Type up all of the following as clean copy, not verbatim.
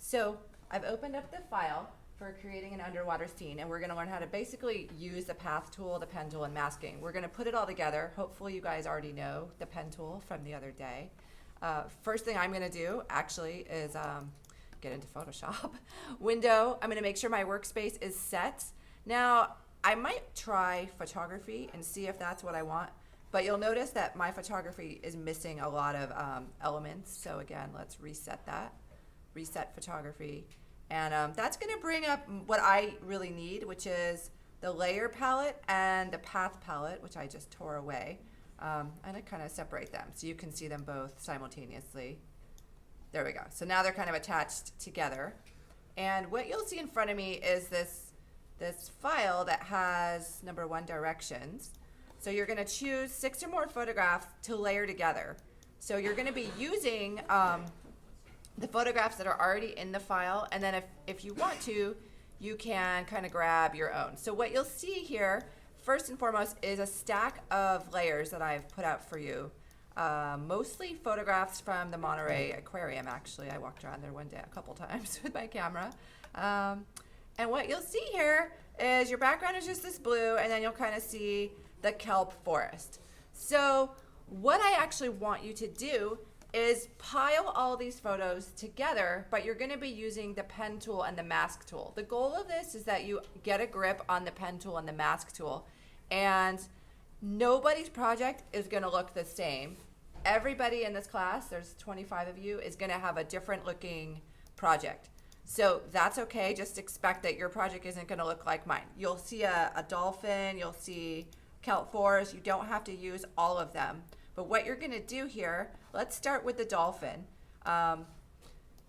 So I've opened up the file for creating an underwater scene, and we're going to learn how to basically use the path tool, the pen tool, and masking. We're going to put it all together. Hopefully you guys already know the pen tool from the other day. First thing I'm going to do actually is get into Photoshop. Window, I'm going to make sure my workspace is set. Now, I might try photography and see if that's what I want, but you'll notice that my photography is missing a lot of elements. So again, let's reset that. Reset photography. And that's going to bring up what I really need, which is the layer palette and the path palette, which I just tore away. And I kind of separate them so you can see them both simultaneously. There we go. So now they're kind of attached together. And what you'll see in front of me is this file that has number 1 directions. So you're going to choose 6 or more photographs to layer together. So you're going to be using the photographs that are already in the file, and then if you want to, you can kind of grab your own. So what you'll see here, first and foremost, is a stack of layers that I've put out for you. Mostly photographs from the Monterey Aquarium, actually. I walked around there one day a couple times with my camera. And what you'll see here is your background is just this blue, and then you'll kind of see the kelp forest. So what I actually want you to do is pile all these photos together, but you're going to be using the pen tool and the mask tool. The goal of this is that you get a grip on the pen tool and the mask tool, and nobody's project is going to look the same. Everybody in this class, there's 25 of you, is going to have a different looking project. So that's okay. Just expect that your project isn't going to look like mine. You'll see a dolphin, you'll see kelp forest. You don't have to use all of them. But what you're going to do here, let's start with the dolphin.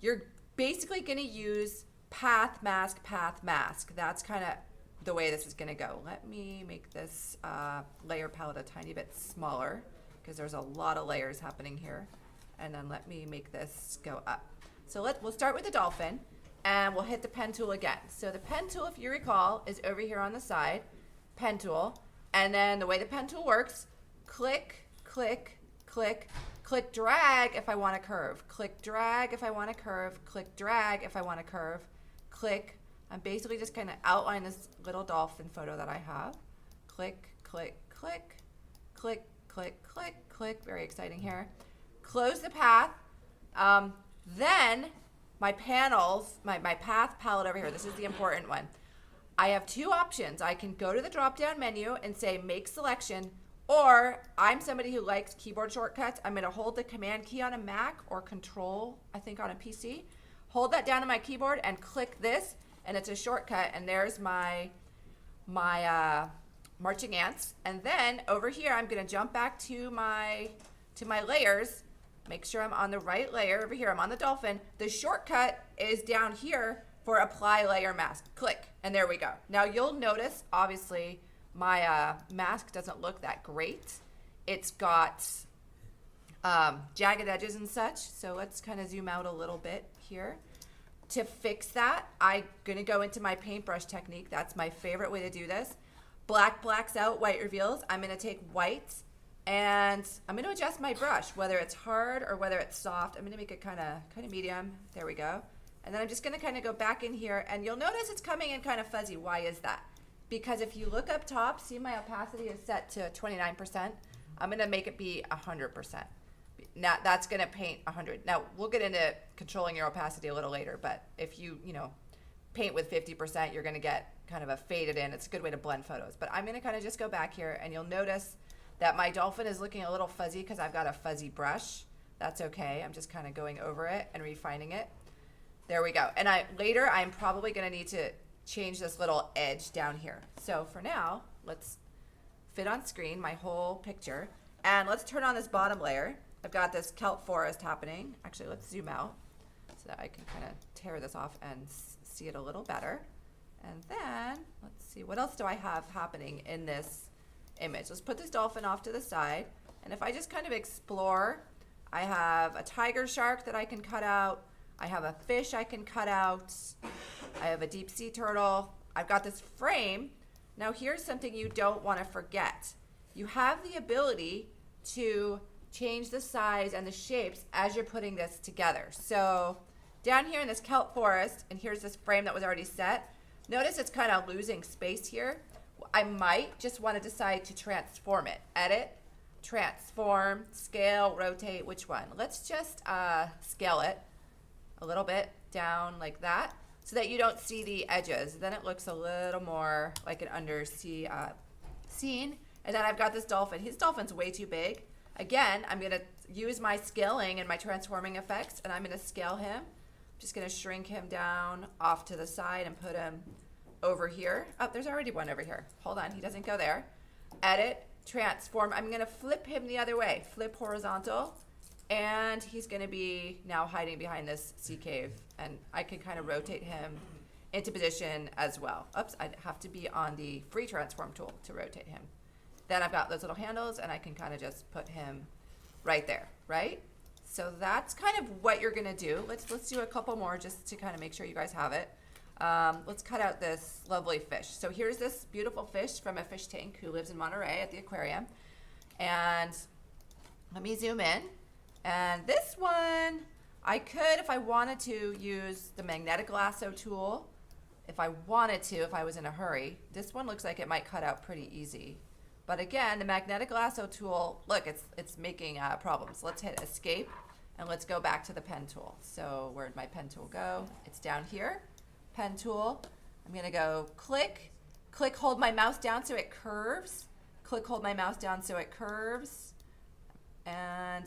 You're basically going to use path, mask, path, mask. That's kind of the way this is going to go. Let me make this layer palette a tiny bit smaller because there's a lot of layers happening here. And then let me make this go up. So we'll start with the dolphin, and we'll hit the pen tool again. So the pen tool, if you recall, is over here on the side, pen tool. And then the way the pen tool works, click, click, click, click, drag if I want a curve, click, drag if I want a curve, click, drag if I want a curve, click. I'm basically just kind of outline this little dolphin photo that I have. Click, click, click, click, click, click, click. Very exciting here. Close the path. Then my panels, my path palette over here, this is the important one. I have 2 options. I can go to the drop-down menu and say make selection, or I'm somebody who likes keyboard shortcuts. I'm going to hold the command key on a Mac or control, I think, on a PC. Hold that down on my keyboard and click this, and it's a shortcut, and there's my marching ants. And then over here, I'm going to jump back to my layers. Make sure I'm on the right layer over here. I'm on the dolphin. The shortcut is down here for apply layer mask. Click, and there we go. Now you'll notice, obviously, my mask doesn't look that great. It's got jagged edges and such, so let's kind of zoom out a little bit here. To fix that, I'm gonna go into my paintbrush technique. That's my favorite way to do this. Black blacks out, white reveals. I'm gonna take white and I'm gonna adjust my brush, whether it's hard or whether it's soft. I'm gonna make it kind of medium. There we go. And then I'm just gonna kind of go back in here, and you'll notice it's coming in kind of fuzzy. Why is that? Because if you look up top, see my opacity is set to 29%. I'm gonna make it be 100%. Now that's gonna paint 100. Now we'll get into controlling your opacity a little later, but if you paint with 50%, you're gonna get kind of a faded in. It's a good way to blend photos. But I'm gonna kind of just go back here, and you'll notice that my dolphin is looking a little fuzzy because I've got a fuzzy brush. That's okay. I'm just kind of going over it and refining it. There we go. And later I'm probably gonna need to change this little edge down here. So for now, let's fit on screen my whole picture, and let's turn on this bottom layer. I've got this kelp forest happening. Actually, let's zoom out so that I can kind of tear this off and see it a little better. And then let's see, what else do I have happening in this image? Let's put this dolphin off to the side, and if I just kind of explore, I have a tiger shark that I can cut out. I have a fish I can cut out. I have a deep sea turtle. I've got this frame. Now here's something you don't want to forget. You have the ability to change the size and the shapes as you're putting this together. So down here in this kelp forest, and here's this frame that was already set. Notice it's kind of losing space here. I might just want to decide to transform it. Edit, transform, scale, rotate, which one? Let's just scale it a little bit down like that so that you don't see the edges. Then it looks a little more like an undersea scene. And then I've got this dolphin. His dolphin's way too big. Again, I'm going to use my scaling and my transforming effects, and I'm going to scale him. Just going to shrink him down off to the side and put him over here. Oh, there's already one over here. Hold on, he doesn't go there. Edit, transform. I'm going to flip him the other way. Flip horizontal, and he's going to be now hiding behind this sea cave, and I can kind of rotate him into position as well. Oops, I'd have to be on the free transform tool to rotate him. Then I've got those little handles, and I can kind of just put him right there, right? So that's kind of what you're gonna do. Let's do a couple more just to kind of make sure you guys have it. Let's cut out this lovely fish. So here's this beautiful fish from a fish tank who lives in Monterey at the aquarium. And let me zoom in. And this one, I could, if I wanted to, use the magnetic lasso tool. If I wanted to, if I was in a hurry. This one looks like it might cut out pretty easy. But again, the magnetic lasso tool, look, it's making problems. Let's hit escape, and let's go back to the pen tool. So where'd my pen tool go? It's down here, pen tool. I'm gonna go click, hold my mouse down so it curves. Click, hold my mouse down so it curves. And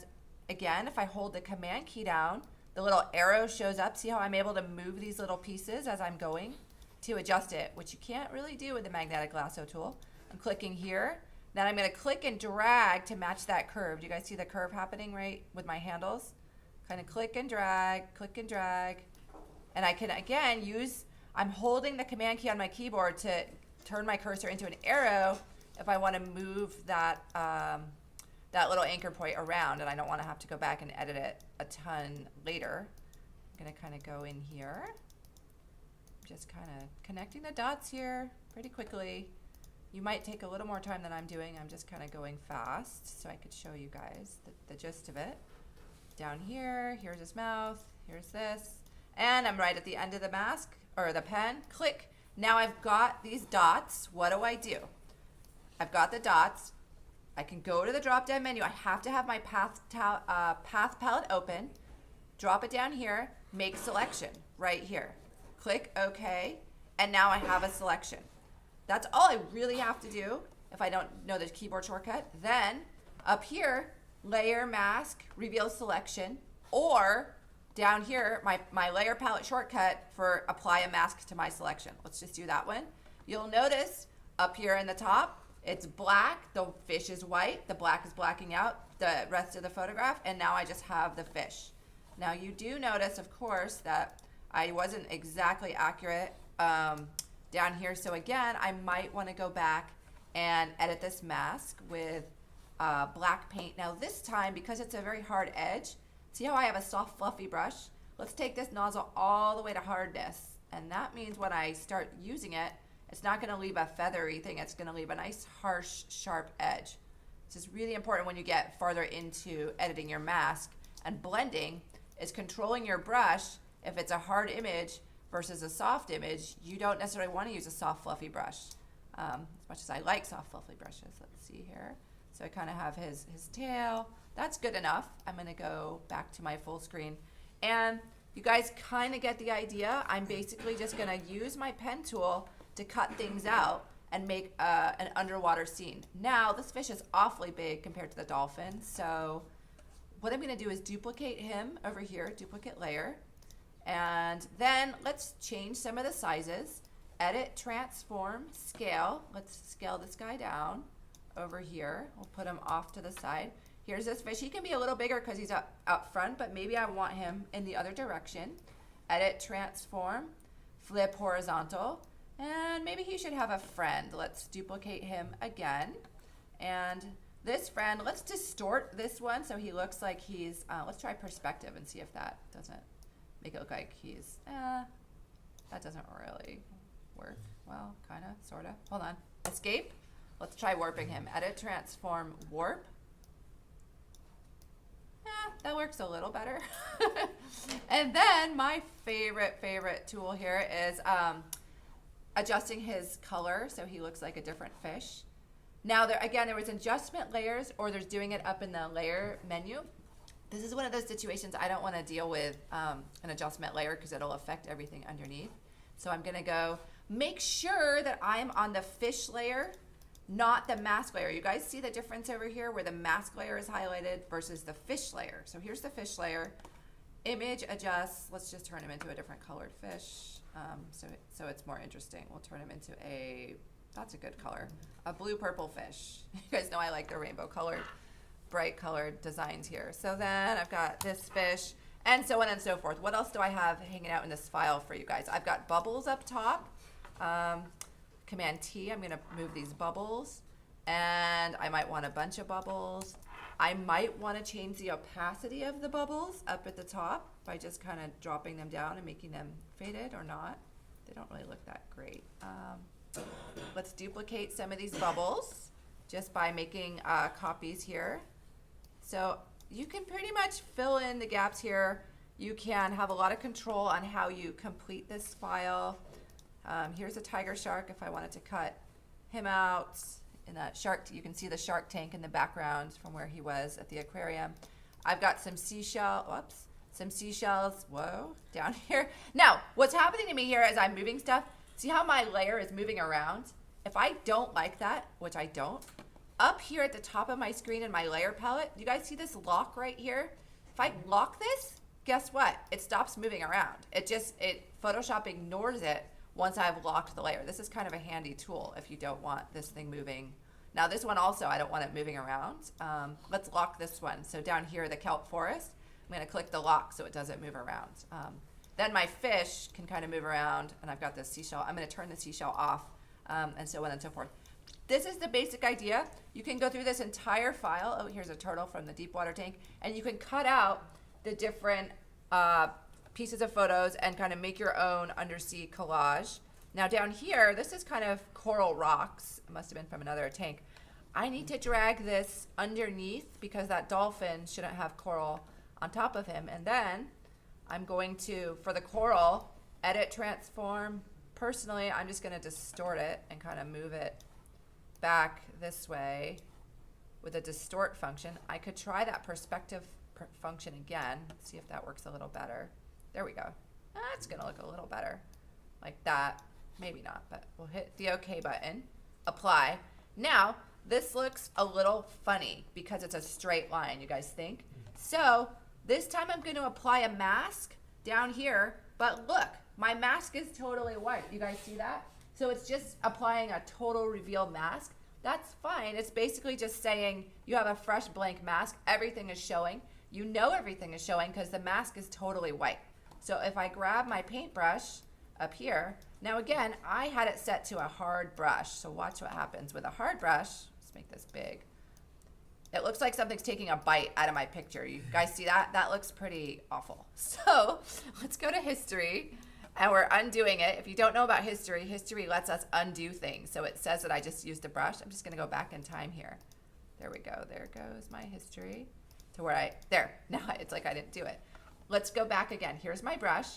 again, if I hold the command key down, the little arrow shows up. See how I'm able to move these little pieces as I'm going to adjust it, which you can't really do with the magnetic lasso tool. I'm clicking here. Then I'm going to click and drag to match that curve. Do you guys see the curve happening right with my handles? Kind of click and drag. And I can, again, I'm holding the command key on my keyboard to turn my cursor into an arrow if I want to move that, that little anchor point around, and I don't want to have to go back and edit it a ton later. I'm going to kind of go in here. Just kind of connecting the dots here pretty quickly. You might take a little more time than I'm doing. I'm just kind of going fast so I could show you guys the gist of it. Down here, here's his mouth, here's this. And I'm right at the end of the mask, or the pen. Click. Now I've got these dots. What do? I've got the dots. I can go to the drop-down menu. I have to have my path palette open. Drop it down here. Make selection right here. Click OK. And now I have a selection. That's all I really have to do if I don't know the keyboard shortcut. Then up here, layer, mask, reveal selection, or down here, my layer palette shortcut for apply a mask to my selection. Let's just do that one. You'll notice up here in the top, it's black, the fish is white, the black is blacking out the rest of the photograph, and now I just have the fish. Now you do notice, of course, that I wasn't exactly accurate down here. So again, I might want to go back and edit this mask with black paint. Now this time, because it's a very hard edge, see how I have a soft fluffy brush? Let's take this nozzle all the way to hardness. And that means when I start using it, it's not going to leave a feathery thing. It's going to leave a nice, harsh, sharp edge. This is really important when you get farther into editing your mask. And blending is controlling your brush. If it's a hard image versus a soft image, you don't necessarily want to use a soft, fluffy brush. As much as I like soft, fluffy brushes. Let's see here. So I kind of have his tail. That's good enough. I'm going to go back to my full screen. And you guys kind of get the idea. I'm basically just going to use my pen tool to cut things out and make an underwater scene. Now, this fish is awfully big compared to the dolphin. So what I'm going to do is duplicate him over here, duplicate layer. And then let's change some of the sizes. Edit, transform, scale. Let's scale this guy down over here. We'll put him off to the side. Here's this fish. He can be a little bigger because he's up front, but maybe I want him in the other direction. Edit, transform, flip horizontal, and maybe he should have a friend. Let's duplicate him again. And this friend, let's distort this one so he looks like he's, let's try perspective and see if that doesn't make it look like he's, that doesn't really work. Well, kind of, sort of. Hold on. Escape. Let's try warping him. Edit, transform, warp. That works a little better. And then my favorite tool here is adjusting his color so he looks like a different fish. Now, there was adjustment layers, or there's doing it up in the layer menu. This is one of those situations I don't want to deal with an adjustment layer because it'll affect everything underneath. So I'm going to go make sure that I'm on the fish layer, not the mask layer. You guys see the difference over here where the mask layer is highlighted versus the fish layer. So here's the fish layer. Image adjust. Let's just turn him into a different colored fish. So it's more interesting. We'll turn him into that's a good color, a blue-purple fish. You guys know I like the rainbow colored, bright colored designs here. So then I've got this fish and so on and so forth. What else do I have hanging out in this file for you guys? I've got bubbles up top. Command T, I'm gonna move these bubbles, and I might want a bunch of bubbles. I might want to change the opacity of the bubbles up at the top by just kind of dropping them down and making them faded or not. They don't really look that great. Let's duplicate some of these bubbles just by making copies here. So you can pretty much fill in the gaps here. You can have a lot of control on how you complete this file. Here's a tiger shark if I wanted to cut him out. In that shark, you can see the shark tank in the background from where he was at the aquarium. I've got some seashells, down here. Now, what's happening to me here as I'm moving stuff, see how my layer is moving around? If I don't like that, which I don't, up here at the top of my screen in my layer palette, you guys see this lock right here? If I lock this, guess what? It stops moving around. Photoshop ignores it once I've locked the layer. This is kind of a handy tool if you don't want this thing moving. Now this one also, I don't want it moving around. Let's lock this one. So down here, the kelp forest, I'm gonna click the lock so it doesn't move around. Then my fish can kind of move around, and I've got this seashell. I'm gonna turn the seashell off, and so on and so forth. This is the basic idea. You can go through this entire file. Oh, here's a turtle from the deep water tank, and you can cut out the different pieces of photos and kind of make your own undersea collage. Now down here, this is kind of coral rocks. It must have been from another tank. I need to drag this underneath because that dolphin shouldn't have coral on top of him. And then I'm going to, for the coral, edit, transform. Personally, I'm just gonna distort it and kind of move it back this way with a distort function. I could try that perspective function again, see if that works a little better. There we go. That's gonna look a little better, like that. Maybe not, but we'll hit the OK button, apply. Now, this looks a little funny because it's a straight line, you guys think? So this time I'm gonna apply a mask down here, but look, my mask is totally white. You guys see that? So it's just applying a total reveal mask. That's fine. It's basically just saying you have a fresh blank mask. Everything is showing. You know everything is showing because the mask is totally white. So if I grab my paintbrush up here, now again, I had it set to a hard brush. So watch what happens with a hard brush. Let's make this big. It looks like something's taking a bite out of my picture. You guys see that? That looks pretty awful. So let's go to history. And we're undoing it. If you don't know about history, history lets us undo things. So it says that I just used a brush. I'm just gonna go back in time here. There we go, there goes my history to where now it's like I didn't do it. Let's go back again. Here's my brush.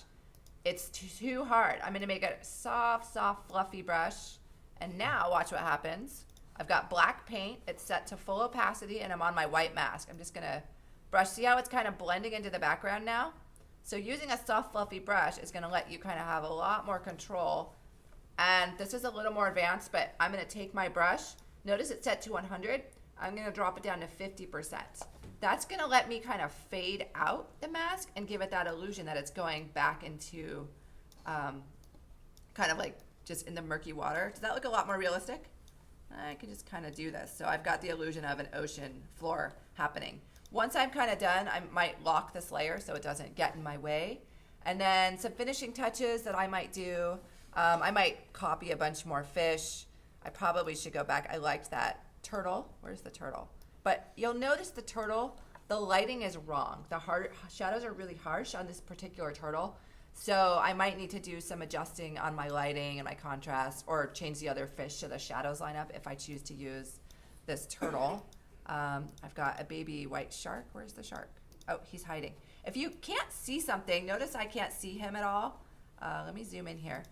It's too hard. I'm gonna make a soft, fluffy brush. And now watch what happens. I've got black paint. It's set to full opacity and I'm on my white mask. I'm just gonna brush. See how it's kind of blending into the background now? So using a soft, fluffy brush is gonna let you kind of have a lot more control. And this is a little more advanced, but I'm gonna take my brush. Notice it's set to 100. I'm gonna drop it down to 50%. That's gonna let me kind of fade out the mask and give it that illusion that it's going back into kind of like just in the murky water. Does that look a lot more realistic? I can just kind of do this. So I've got the illusion of an ocean floor happening. Once I'm kind of done, I might lock this layer so it doesn't get in my way. And then some finishing touches that I might do. I might copy a bunch more fish. I probably should go back. I liked that turtle. Where's the turtle? But you'll notice the turtle, the lighting is wrong. The shadows are really harsh on this particular turtle. So I might need to do some adjusting on my lighting and my contrast or change the other fish so the shadows line up if I choose to use this turtle. I've got a baby white shark. Where's the shark? Oh, he's hiding. If you can't see something, notice I can't see him at all. Let me zoom in here.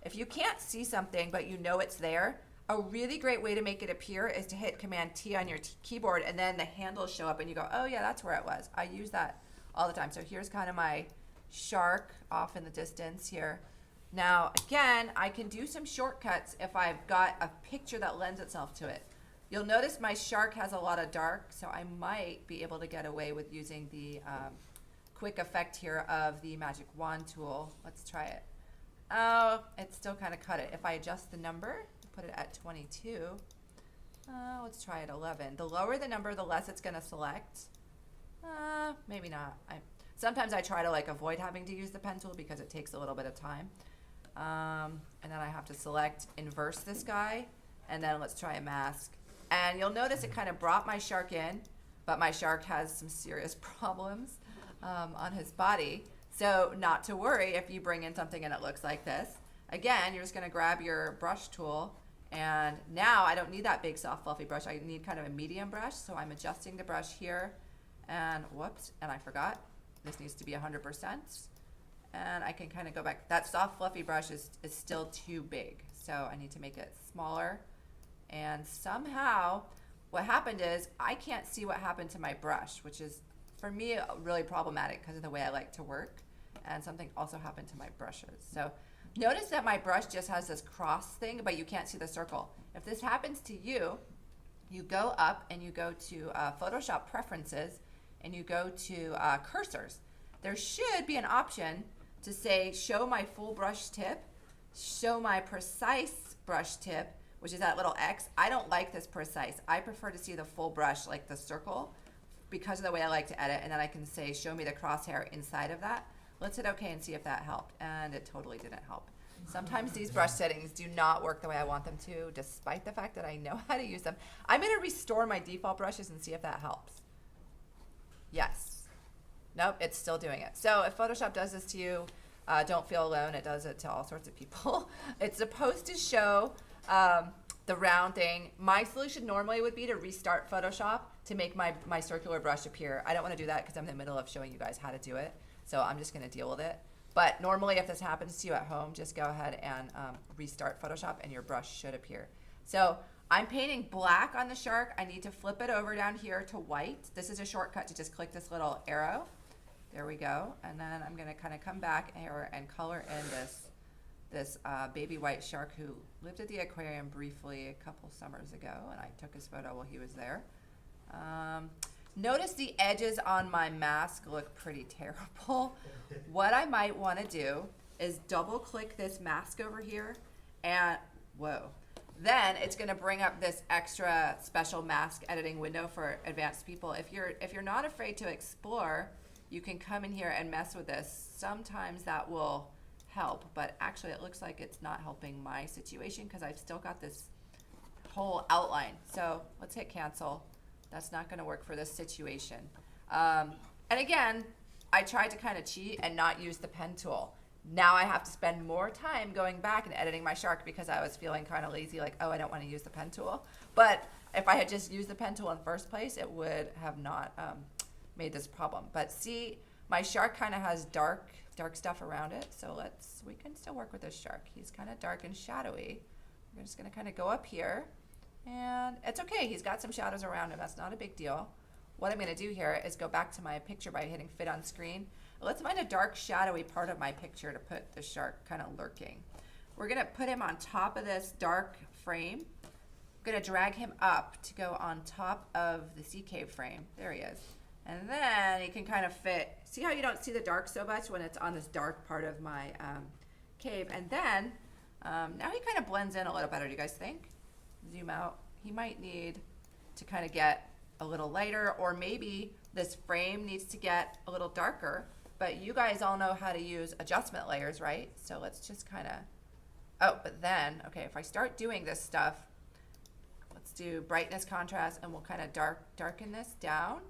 If you can't see something, but you know it's there, a really great way to make it appear is to hit Command T on your keyboard, and then the handles show up and you go, oh yeah, that's where it was. I use that all the time. So here's kind of my shark off in the distance here. Now, again, I can do some shortcuts if I've got a picture that lends itself to it. You'll notice my shark has a lot of dark, so I might be able to get away with using the quick effect here of the magic wand tool. Let's try it. Oh, it still kind of cut it. If I adjust the number, put it at 22, let's try it 11. The lower the number, the less it's going to select. Maybe not. Sometimes I try to like avoid having to use the pen tool because it takes a little bit of time. And then I have to select inverse this guy, and then let's try a mask. And you'll notice it kind of brought my shark in, but my shark has some serious problems on his body. So not to worry if you bring in something and it looks like this. Again, you're just going to grab your brush tool, and now I don't need that big soft fluffy brush. I need kind of a medium brush, so I'm adjusting the brush here, and whoops, and I forgot. This needs to be 100%, and I can kind of go back. That soft fluffy brush is still too big, so I need to make it smaller. And somehow what happened is I can't see what happened to my brush, which is for me really problematic because of the way I like to work. And something also happened to my brushes. So notice that my brush just has this cross thing, but you can't see the circle. If this happens to you, you go up and you go to Photoshop Preferences, and you go to Cursors. There should be an option to say show my full brush tip, show my precise brush tip, which is that little X. I don't like this precise. I prefer to see the full brush, like the circle, because of the way I like to edit, and then I can say show me the crosshair inside of that. Let's hit OK and see if that helped, and it totally didn't help. Sometimes these brush settings do not work the way I want them to, despite the fact that I know how to use them. I'm going to restore my default brushes and see if that helps. Yes. Nope, it's still doing it. So if Photoshop does this to you, don't feel alone. It does it to all sorts of people. It's supposed to show the round thing. My solution normally would be to restart Photoshop to make my circular brush appear. I don't want to do that because I'm in the middle of showing you guys how to do it. So I'm just going to deal with it. But normally if this happens to you at home, just go ahead and restart Photoshop and your brush should appear. So I'm painting black on the shark. I need to flip it over down here to white. This is a shortcut to just click this little arrow. There we go. And then I'm going to kind of come back here and color in this baby white shark who lived at the aquarium briefly a couple summers ago, and I took his photo while he was there. Notice the edges on my mask look pretty terrible. What I might want to do is double click this mask over here, and whoa. Then it's going to bring up this extra special mask editing window for advanced people. If you're not afraid to explore, you can come in here and mess with this. Sometimes that will help, but actually it looks like it's not helping my situation because I've still got this whole outline. So let's hit cancel. That's not going to work for this situation. And again, I tried to kind of cheat and not use the pen tool. Now I have to spend more time going back and editing my shark because I was feeling kind of lazy, like, oh, I don't want to use the pen tool. But if I had just used the pen tool in the first place, it would have not made this problem. But see, my shark kind of has dark stuff around it. So we can still work with this shark. He's kind of dark and shadowy. We're just going to kind of go up here. And it's okay. He's got some shadows around him. That's not a big deal. What I'm going to do here is go back to my picture by hitting fit on screen. Let's find a dark, shadowy part of my picture to put the shark kind of lurking. We're going to put him on top of this dark frame. I'm going to drag him up to go on top of the sea cave frame. There he is. And then he can kind of fit. See how you don't see the dark so much when it's on this dark part of my cave? And then now he kind of blends in a little better. Do you guys think? Zoom out. He might need to kind of get a little lighter, or maybe this frame needs to get a little darker. But you guys all know how to use adjustment layers, right? So let's just kind of, oh, but then, okay, if I start doing this stuff, let's do brightness, contrast, and we'll kind of darken this down.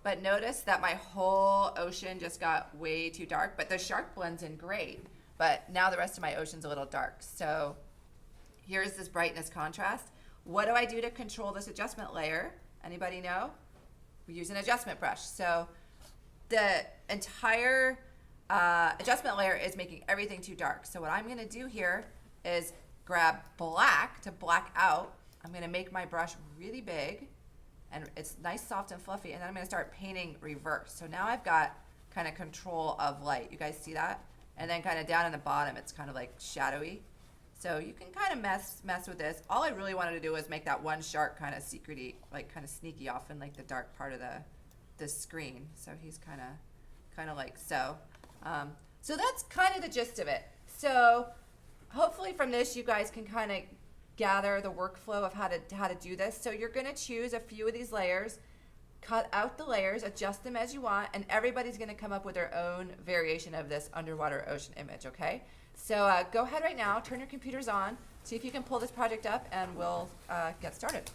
But notice that my whole ocean just got way too dark, but the shark blends in great. But now the rest of my ocean's a little dark. So here's this brightness contrast. What do I do to control this adjustment layer? Anybody know? We use an adjustment brush. So the entire adjustment layer is making everything too dark. So what I'm gonna do here is grab black to black out. I'm gonna make my brush really big, and it's nice, soft, and fluffy, and then I'm gonna start painting reverse. So now I've got kind of control of light. You guys see that? And then kind of down in the bottom, it's kind of like shadowy. So you can kind of mess with this. All I really wanted to do was make that one shark kind of secrety, like kind of sneaky off in like the dark part of the screen. So he's kind of like so. So that's kind of the gist of it. So hopefully from this you guys can kind of gather the workflow of how to do this. So you're going to choose a few of these layers, cut out the layers, adjust them as you want, and everybody's going to come up with their own variation of this underwater ocean image, okay? So go ahead right now, turn your computers on, see if you can pull this project up, and we'll get started.